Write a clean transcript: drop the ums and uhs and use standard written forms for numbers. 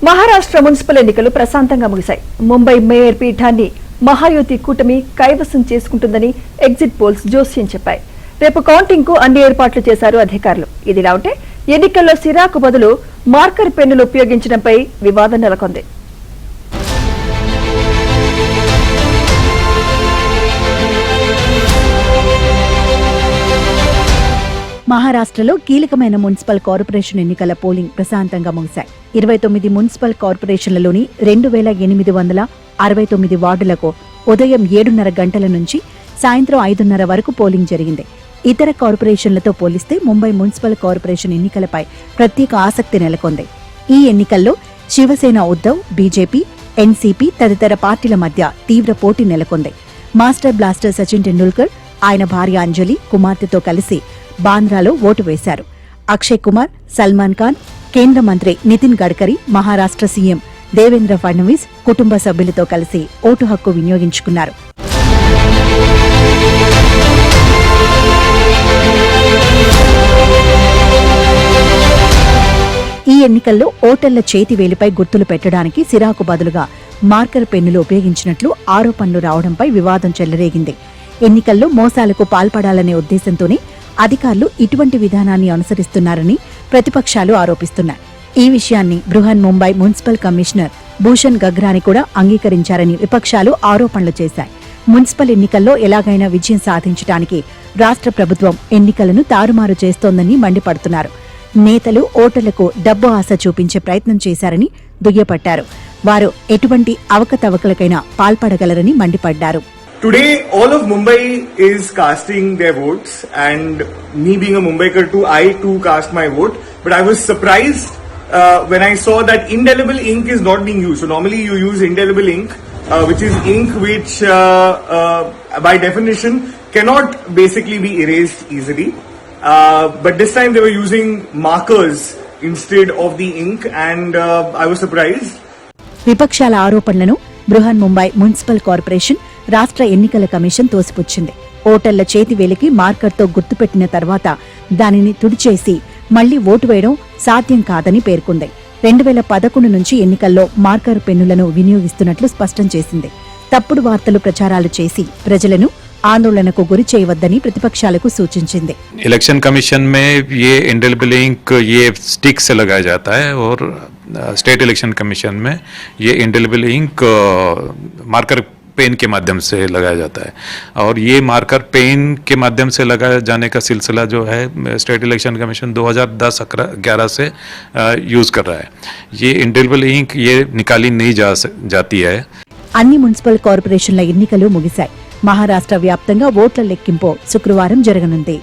Maharashtra municipal ఎన్నికలు ప్రశాంతంగా ముగిశాయి. ముంబై మేయర్ పీఠాన్ని మహాయుతి కూటమి కైవసం చేసుకుంటుందని ఎగ్జిట్ పోల్స్ జోస్యం చెప్పాయి. రేపు కౌంటింగ్ కు అన్ని ఏర్పాట్లు చేశారు అధికారులు. ఇదిలా ఉంటే ఎన్నికల్లో సిరాకు బదులు మార్కర్ పెన్నులు ఉపయోగించడంపై వివాదం నెలకొంది. మహారాష్ట్రలో కీలకమైన మున్సిపల్ కార్పొరేషన్ ఎన్నికల పోలింగ్ ప్రశాంతంగా ముగిశాయి. 29 మున్సిపల్ కార్పొరేషన్లలోని 2869 వార్డులకు ఉదయం 7:30 గంటల నుంచి సాయంత్రం 5:30 వరకు పోలింగ్ జరిగింది. ఇతర కార్పొరేషన్లతో పోలిస్తే ముంబై మున్సిపల్ కార్పొరేషన్ ఎన్నికలపై ప్రత్యేక ఆసక్తి నెలకొంది. ఈ ఎన్నికల్లో శివసేన, ఉద్దవ్, బీజేపీ, ఎన్సీపీ తదితర పార్టీల మధ్య తీవ్ర పోటీ నెలకొంది. మాస్టర్ బ్లాస్టర్ సచిన్ టెండూల్కర్, ఆయన భార్య అంజలి, కుమార్తెతో కలిసి బాంద్రాలో ఓటు వేశారు. అక్షయ్ కుమార్, సల్మాన్ ఖాన్, కేంద్ర మంత్రి నితిన్ గడ్కరీ, మహారాష్ట్ర సీఎం దేవేంద్ర ఫడ్నవీస్ కుటుంబ సభ్యులతో కలిసి ఓటు హక్కు వినియోగించుకున్నారు. ఈ ఎన్నికల్లో ఓటర్ల చేతివేలిపై గుర్తులు పెట్టడానికి సిరాకు బదులుగా మార్కర్ పెన్నులు ఉపయోగించినట్లు ఆరోపణలు రావడంపై వివాదం చెలరేగింది. ఎన్నికల్లో మోసాలకు పాల్పడాలనే ఉద్దేశంతోనే అధికారులు ఇటువంటి విధానాన్ని అనుసరిస్తున్నారని ప్రతిపక్షాలు ఆరోపిస్తున్నాయి. ఈ విషయాన్ని బృహన్ ముంబై మున్సిపల్ కమిషనర్ భూషణ్ గగ్రాని కూడా అంగీకరించారని విపక్షాలు ఆరోపణలు చేశాయి. మున్సిపల్ ఎన్నికల్లో ఎలాగైనా విజయం సాధించడానికి రాష్ట్ర ప్రభుత్వం ఎన్నికలను తారుమారు చేస్తోందని మండిపడుతున్నారు. నేతలు ఓటర్లకు డబ్బు ఆశ చూపించే ప్రయత్నం చేశారని దుయ్యబట్టారు. వారు ఎటువంటి అవకతవకలకైనా పాల్పడగలరని మండిపడ్డారు. Today, all of Mumbai is casting their votes, and me being a Mumbaiker too, I too cast my vote. But I was surprised when I saw that indelible ink is not being used. So normally you use indelible ink, which is ink which, by definition, cannot basically be erased easily. But this time they were using markers instead of the ink, and I was surprised. విపక్షాల ఆరోపణలను Brihan Mumbai municipal corporation రాష్ట్ర ఎన్నికల commission తోసిపుచ్చింది. ఓటర్ల చేతివేలికి మార్కర్తో గుర్తుపెట్టిన తర్వాత దానిని తుడిచేసి మళ్లీ vote వేయడం సాధ్యం కాదని పేర్కొంది. 2011 నుంచి ఎన్నికల్లో మార్కర్ పెన్నులను వినియోగిస్తున్నట్లు స్పష్టం చేసింది. తప్పుడు వార్తలు ప్రచారాలు చేసి ప్రజలను ఆందోళనకు గురి చేయవద్దని ప్రతిపక్షాలకు సూచించింది. इलेक्शन कमीशन में ये इंडेलिबल इंक ये स्टिक से लगाया जाता है और स्टेट इलेक्शन कमीशन में ये इंडेलिबल इंक मार्कर पेन के माध्यम से लगाया जाता है और ये मार्कर पेन के माध्यम से लगाए जाने का सिलसिला जो है स्टेट इलेक्शन कमीशन 2010-11 से यूज कर रहा है. ये इंडेलिबल इंक ये निकाली नहीं जाती है. అన్ని మున్సిపల్ కార్పొరేషన్ల ఎన్నికలు ముగిశాయి. మహారాష్ట్ర వ్యాప్తంగా ఓట్ల లెక్కింపు శుక్రవారం జరగనుంది.